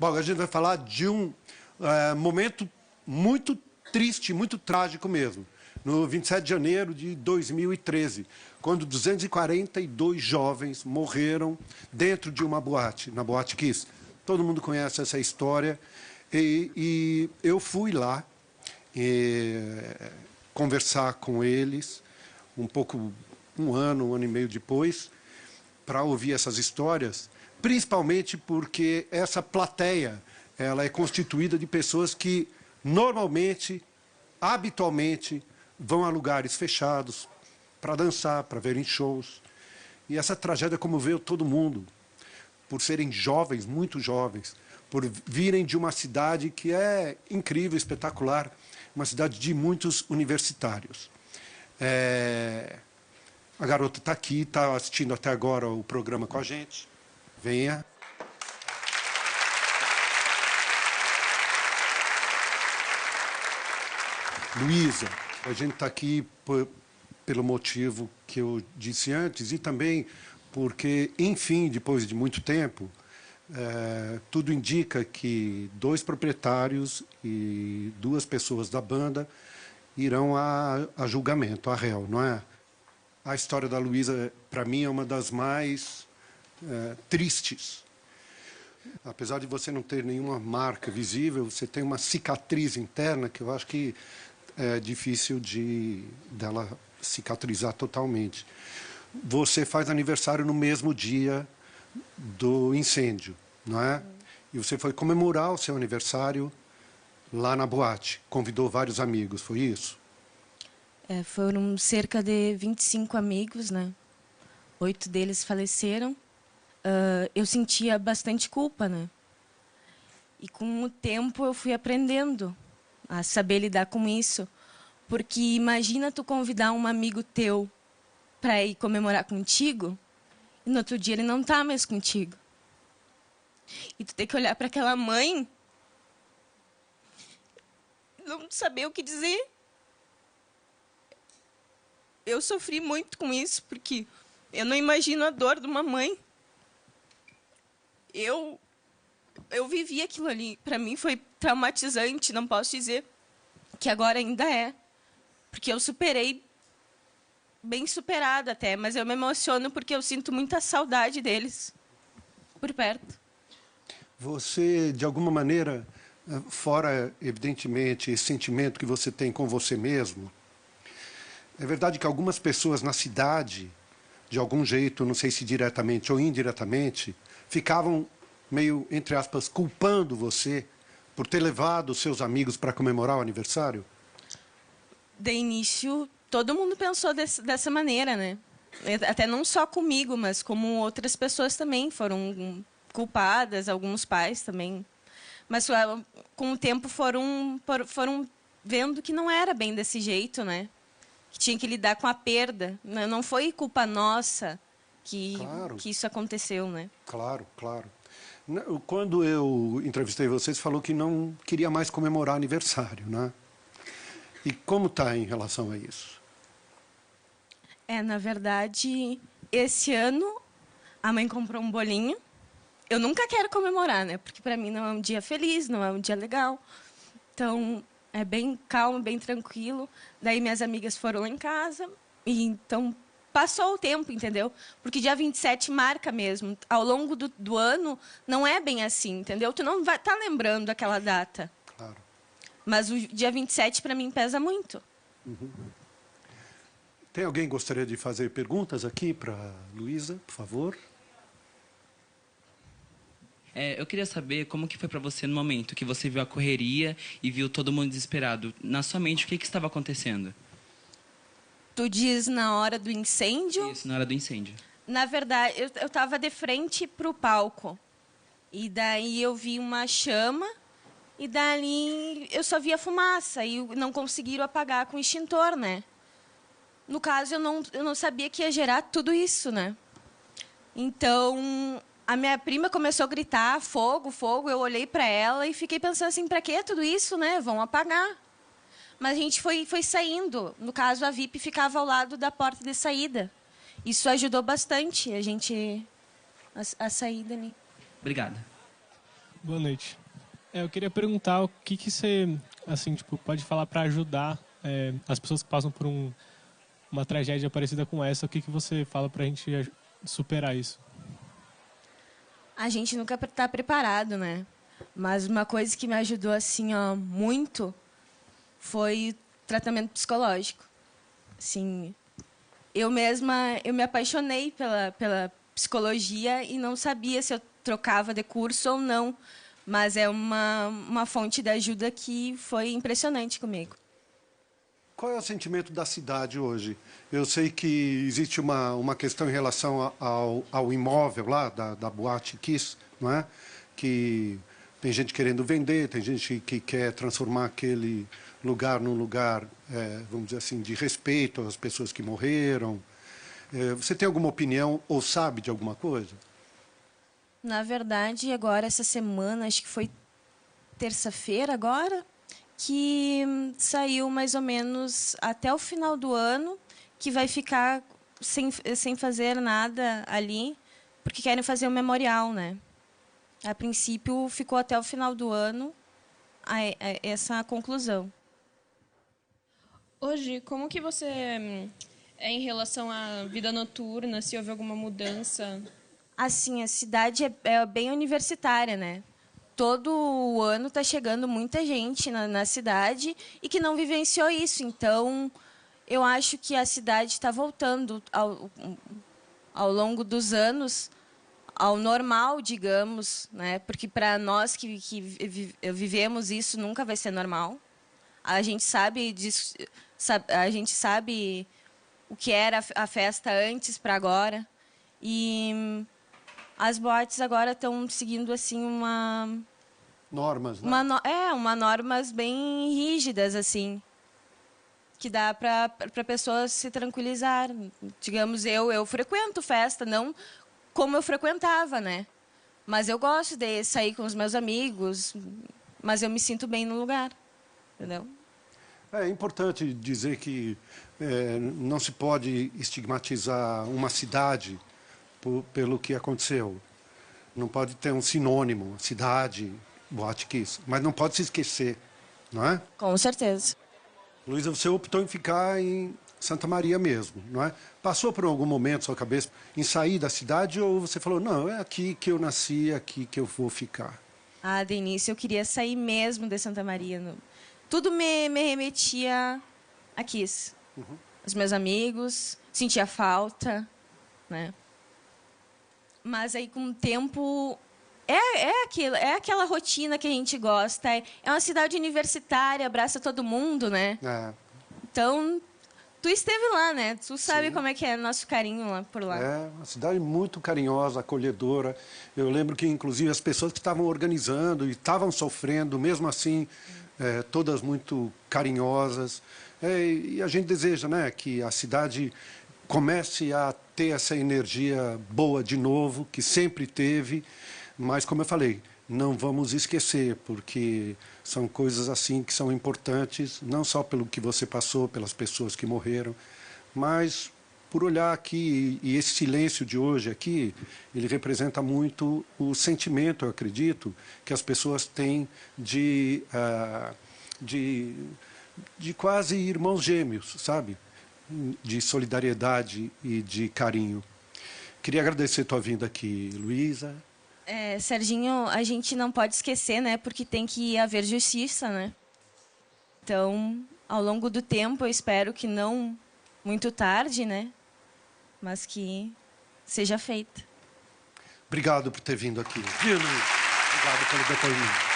Bom, a gente vai falar de um momento muito triste, muito trágico mesmo. No 27 de janeiro de 2013, quando 242 jovens morreram dentro de uma boate, na Boate Kiss. Todo mundo conhece essa história. E eu fui lá conversar com eles, um ano e meio depois, para ouvir essas histórias, principalmente porque essa plateia ela é constituída de pessoas que normalmente, habitualmente, vão a lugares fechados para dançar, para verem shows. E essa tragédia comoveu todo mundo, por serem jovens, muito jovens, por virem de uma cidade que é incrível, espetacular, uma cidade de muitos universitários. A garota está aqui, está assistindo até agora o programa com a gente. Venha. Luísa, a gente está aqui pelo motivo que eu disse antes e também porque, enfim, depois de muito tempo, tudo indica que 2 proprietários e 2 pessoas da banda irão a julgamento, a réu, não é? A história da Luísa, para mim, é uma das mais tristes. Apesar de você não ter nenhuma marca visível, você tem uma cicatriz interna que eu acho que é difícil dela cicatrizar totalmente. Você faz aniversário no mesmo dia do incêndio, não é? E você foi comemorar o seu aniversário lá na boate. Convidou vários amigos, foi isso? Foram cerca de 25 amigos, né? 8 deles faleceram. Eu sentia bastante culpa, né? E com o tempo eu fui aprendendo a saber lidar com isso. Porque imagina tu convidar um amigo teu para ir comemorar contigo e no outro dia ele não tá mais contigo. E tu tem que olhar para aquela mãe e não saber o que dizer. Eu sofri muito com isso, porque eu não imagino a dor de uma mãe. Eu vivi aquilo ali. Para mim foi traumatizante, não posso dizer que agora ainda é. Porque eu superei, bem superada até, mas eu me emociono porque eu sinto muita saudade deles por perto. Você, de alguma maneira, fora, evidentemente, esse sentimento que você tem com você mesmo, é verdade que algumas pessoas na cidade, de algum jeito, não sei se diretamente ou indiretamente, ficavam meio, entre aspas, culpando você por ter levado os seus amigos para comemorar o aniversário? De início, todo mundo pensou dessa maneira, né? Até não só comigo, mas como outras pessoas também foram culpadas, alguns pais também. Mas com o tempo foram vendo que não era bem desse jeito, né? Que tinha que lidar com a perda. Não foi culpa nossa que isso aconteceu, né? Claro, claro. Quando eu entrevistei você, você falou que não queria mais comemorar aniversário, né? E como está em relação a isso? Na verdade, esse ano a mãe comprou um bolinho. Eu nunca quero comemorar, né? Porque para mim não é um dia feliz, não é um dia legal. Então, é bem calmo, bem tranquilo. Daí minhas amigas foram lá em casa e então passou o tempo, entendeu? Porque dia 27 marca mesmo. Ao longo do ano não é bem assim, entendeu? Tu não vai estar lembrando aquela data. Claro. Mas o dia 27 para mim pesa muito. Uhum. Tem alguém que gostaria de fazer perguntas aqui para a Luísa, por favor? Eu queria saber como que foi para você no momento que você viu a correria e viu todo mundo desesperado. Na sua mente, o que estava acontecendo? Tu diz na hora do incêndio? Isso, na hora do incêndio. Na verdade, eu estava de frente para o palco. E daí eu vi uma chama e dali eu só via fumaça e não conseguiram apagar com extintor, né? No caso, eu não sabia que ia gerar tudo isso, né? Então, a minha prima começou a gritar, fogo, fogo. Eu olhei para ela e fiquei pensando assim, para que tudo isso, né? Vão apagar. Mas a gente foi saindo. No caso, a VIP ficava ao lado da porta de saída. Isso ajudou bastante a gente a sair dali. Obrigada. Boa noite. Eu queria perguntar o que você, assim, tipo, pode falar para ajudar as pessoas que passam por uma tragédia parecida com essa. O que você fala para a gente superar isso? A gente nunca está preparado, né? Mas uma coisa que me ajudou assim, ó, muito foi tratamento psicológico. Assim, eu mesma, eu me apaixonei pela psicologia e não sabia se eu trocava de curso ou não. Mas é uma fonte de ajuda que foi impressionante comigo. Qual é o sentimento da cidade hoje? Eu sei que existe uma questão em relação ao imóvel lá, da Boate Kiss, não é? Que tem gente querendo vender, tem gente que quer transformar aquele lugar num lugar, vamos dizer assim, de respeito às pessoas que morreram. Você tem alguma opinião ou sabe de alguma coisa? Na verdade, agora, essa semana, acho que foi terça-feira agora, que saiu mais ou menos até o final do ano, que vai ficar sem fazer nada ali, porque querem fazer um memorial, né? A princípio, ficou até o final do ano essa conclusão. Hoje, como que você é em relação à vida noturna, se houve alguma mudança? Assim, a cidade é bem universitária, né? Todo o ano está chegando muita gente na cidade e que não vivenciou isso. Então, eu acho que a cidade está voltando ao longo dos anos ao normal, digamos, né? Porque para nós que vivemos isso nunca vai ser normal. A gente sabe disso, a gente sabe o que era a festa antes para agora. E as boates agora estão seguindo assim Normas, né? uma normas bem rígidas assim, que dá para pessoas se tranquilizar. Digamos, eu frequento festa, não como eu frequentava, né? Mas eu gosto de sair com os meus amigos, mas eu me sinto bem no lugar, entendeu? É importante dizer que não se pode estigmatizar uma cidade pelo que aconteceu. Não pode ter um sinônimo, cidade, Boate Kiss, mas não pode se esquecer, não é? Com certeza. Luísa, você optou em ficar em Santa Maria mesmo, não é? Passou por algum momento sua cabeça em sair da cidade ou você falou, não, é aqui que eu nasci, é aqui que eu vou ficar? Ah, de início eu queria sair mesmo de Santa Maria. Tudo me remetia a Kiss. Os meus amigos, sentia falta, né? Mas aí com o tempo é aquela rotina que a gente gosta. É uma cidade universitária, abraça todo mundo, né? É. Então, tu esteve lá, né? Tu sabe Sim. como é que é nosso carinho lá por lá. É uma cidade muito carinhosa, acolhedora. Eu lembro que, inclusive, as pessoas que estavam organizando e estavam sofrendo, mesmo assim, todas muito carinhosas. E a gente deseja, né, que a cidade comece a ter essa energia boa de novo, que sempre teve. Mas, como eu falei, não vamos esquecer, porque são coisas assim que são importantes, não só pelo que você passou, pelas pessoas que morreram, mas por olhar aqui, e esse silêncio de hoje aqui, ele representa muito o sentimento, eu acredito, que as pessoas têm de quase irmãos gêmeos, sabe? De solidariedade e de carinho. Queria agradecer a tua vinda aqui, Luísa. Serginho, a gente não pode esquecer, né? Porque tem que haver justiça, né? Então, ao longo do tempo, eu espero que não muito tarde, né? Mas que seja feita. Obrigado por ter vindo aqui. Viu, Luiz? Obrigado pelo depoimento.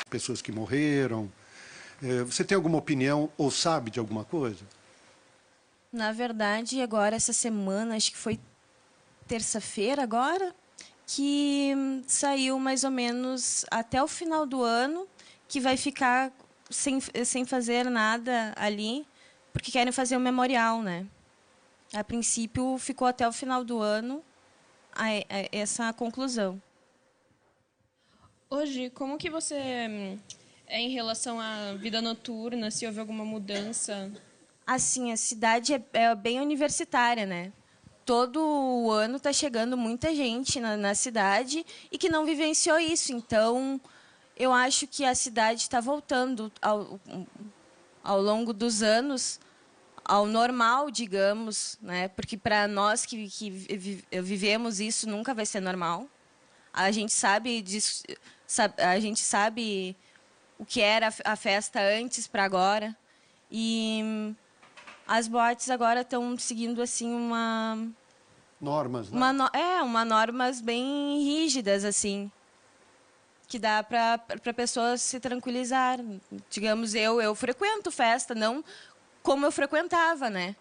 Pessoas que morreram. Você tem alguma opinião ou sabe de alguma coisa? Na verdade, agora, essa semana, acho que foi terça-feira agora, que saiu mais ou menos até o final do ano, que vai ficar sem fazer nada ali, porque querem fazer um memorial, né? A princípio, ficou até o final do ano essa conclusão. Hoje, como que você é em relação à vida noturna, se houve alguma mudança? Assim, a cidade é bem universitária, né? Todo ano está chegando muita gente na cidade e que não vivenciou isso. Então, eu acho que a cidade está voltando ao longo dos anos ao normal, digamos, né? Porque para nós que vivemos isso nunca vai ser normal. A gente sabe disso, a gente sabe o que era a festa antes para agora, e as boates agora estão seguindo assim Normas, né? uma normas bem rígidas assim, que dá para pessoas se tranquilizar. Digamos, eu frequento festa, não como eu frequentava, né?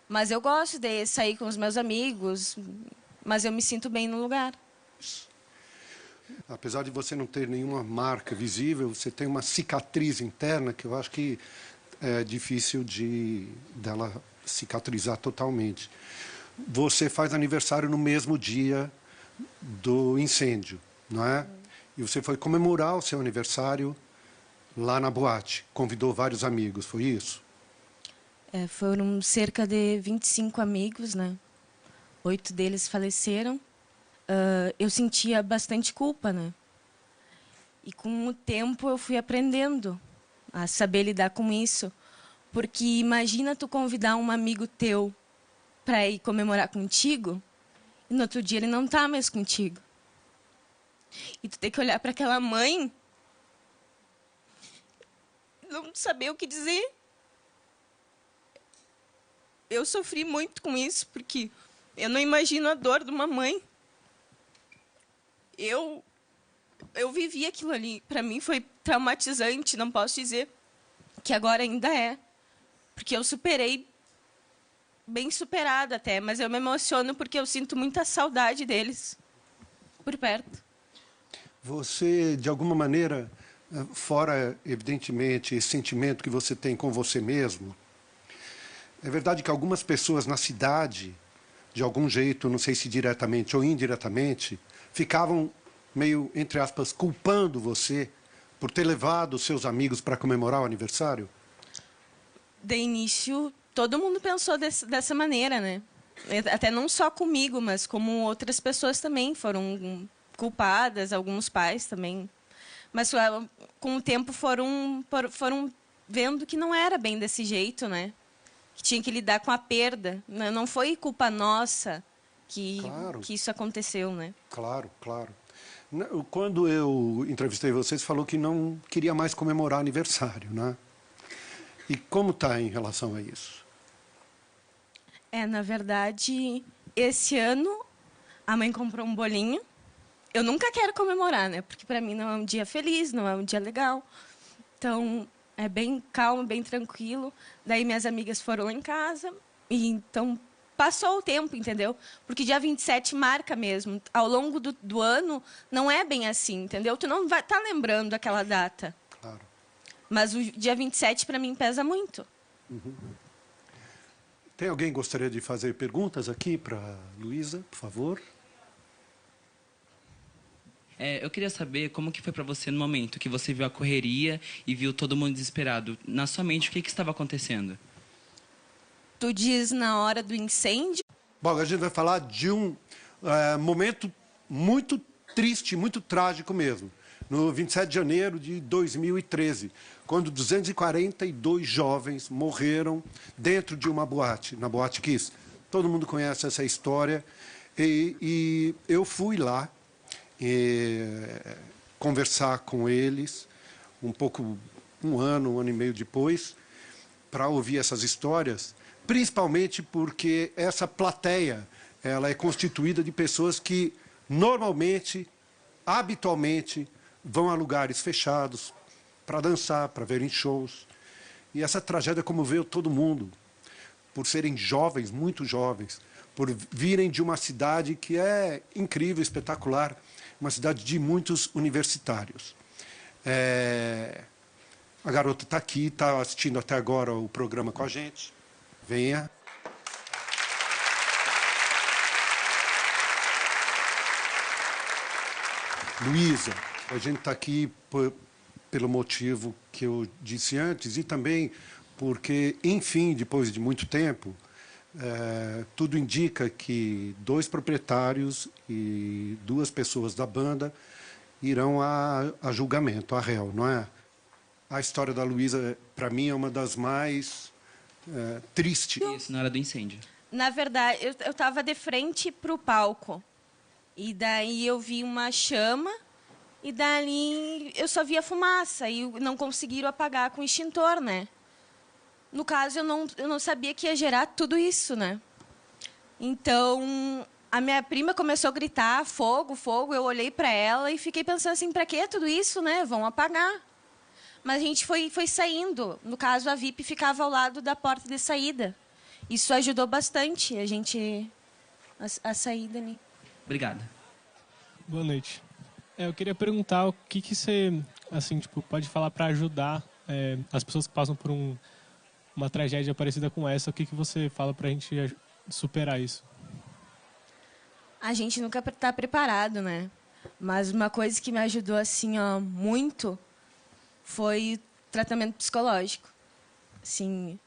Mas eu gosto de sair com os meus amigos, mas eu me sinto bem no lugar. Apesar de você não ter nenhuma marca visível, você tem uma cicatriz interna que eu acho que é difícil dela cicatrizar totalmente. Você faz aniversário no mesmo dia do incêndio, não é? E você foi comemorar o seu aniversário lá na boate. Convidou vários amigos, foi isso? Foram cerca de 25 amigos, né? 8 deles faleceram. Eu sentia bastante culpa, né? E com o tempo eu fui aprendendo a saber lidar com isso. Porque imagina tu convidar um amigo teu para ir comemorar contigo e no outro dia ele não tá mais contigo. E tu tem que olhar para aquela mãe e não saber o que dizer. Eu sofri muito com isso, porque eu não imagino a dor de uma mãe. Eu vivi aquilo ali. Para mim foi traumatizante, não posso dizer que agora ainda é. Porque eu superei, bem superada até, mas eu me emociono porque eu sinto muita saudade deles por perto. Você, de alguma maneira, fora, evidentemente, esse sentimento que você tem com você mesmo, é verdade que algumas pessoas na cidade, de algum jeito, não sei se diretamente ou indiretamente, ficavam meio, entre aspas, culpando você por ter levado os seus amigos para comemorar o aniversário? De início, todo mundo pensou dessa maneira, né? Até não só comigo, mas como outras pessoas também foram culpadas, alguns pais também. Mas com o tempo foram vendo que não era bem desse jeito, né? Que tinha que lidar com a perda. Não foi culpa nossa que isso aconteceu, né? Claro, claro. Quando eu entrevistei você falou que não queria mais comemorar aniversário, né? E como está em relação a isso? Na verdade, esse ano a mãe comprou um bolinho. Eu nunca quero comemorar, né? Porque para mim não é um dia feliz, não é um dia legal. Então, é bem calmo, bem tranquilo. Daí minhas amigas foram lá em casa e então passou o tempo, entendeu? Porque dia 27 marca mesmo. Ao longo do ano não é bem assim, entendeu? Tu não vai estar lembrando aquela data. Claro. Mas o dia 27 para mim pesa muito. Uhum. Tem alguém que gostaria de fazer perguntas aqui para a Luísa, por favor? Eu queria saber como que foi para você no momento que você viu a correria e viu todo mundo desesperado. Na sua mente, o que estava acontecendo? Tu diz na hora do incêndio? Bom, a gente vai falar de um momento muito triste, muito trágico mesmo. No 27 de janeiro de 2013, quando 242 jovens morreram dentro de uma boate, na Boate Kiss. Todo mundo conhece essa história. E eu fui lá conversar com eles, um ano e meio depois, para ouvir essas histórias, principalmente porque essa plateia ela é constituída de pessoas que normalmente, habitualmente, vão a lugares fechados para dançar, para verem shows. E essa tragédia comoveu todo mundo, por serem jovens, muito jovens, por virem de uma cidade que é incrível, espetacular, uma cidade de muitos universitários. A garota está aqui, está assistindo até agora o programa com a gente. Venha. Luísa, a gente está aqui pelo motivo que eu disse antes e também porque, enfim, depois de muito tempo, tudo indica que 2 proprietários e 2 pessoas da banda irão a julgamento, a réu, não é? A história da Luísa, para mim, é uma das mais tristes. Isso, na hora do incêndio. Na verdade, eu estava de frente para o palco. E daí eu vi uma chama e dali eu só via fumaça e não conseguiram apagar com extintor, né? No caso, eu não sabia que ia gerar tudo isso, né? Então, a minha prima começou a gritar, fogo, fogo. Eu olhei para ela e fiquei pensando assim, para que tudo isso, né? Vão apagar. Mas a gente foi saindo. No caso, a VIP ficava ao lado da porta de saída. Isso ajudou bastante a gente a sair dali. Obrigada. Boa noite. Eu queria perguntar o que você, assim, tipo, pode falar para ajudar as pessoas que passam por uma tragédia parecida com essa. O que você fala para a gente superar isso? A gente nunca está preparado, né? Mas uma coisa que me ajudou assim, ó, muito foi o tratamento psicológico. Assim,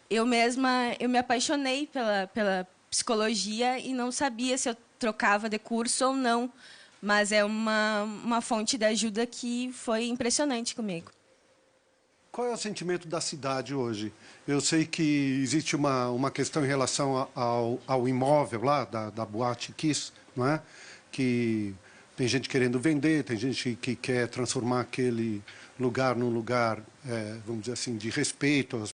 eu me apaixonei pela psicologia e não sabia se eu trocava de curso ou não, mas é uma fonte de ajuda que foi impressionante comigo. Qual é o sentimento da cidade hoje? Eu sei que existe uma questão em relação ao imóvel lá, da Boate Kiss, não é? Que tem gente querendo vender, tem gente que quer transformar aquele lugar num lugar, vamos dizer assim, de respeito às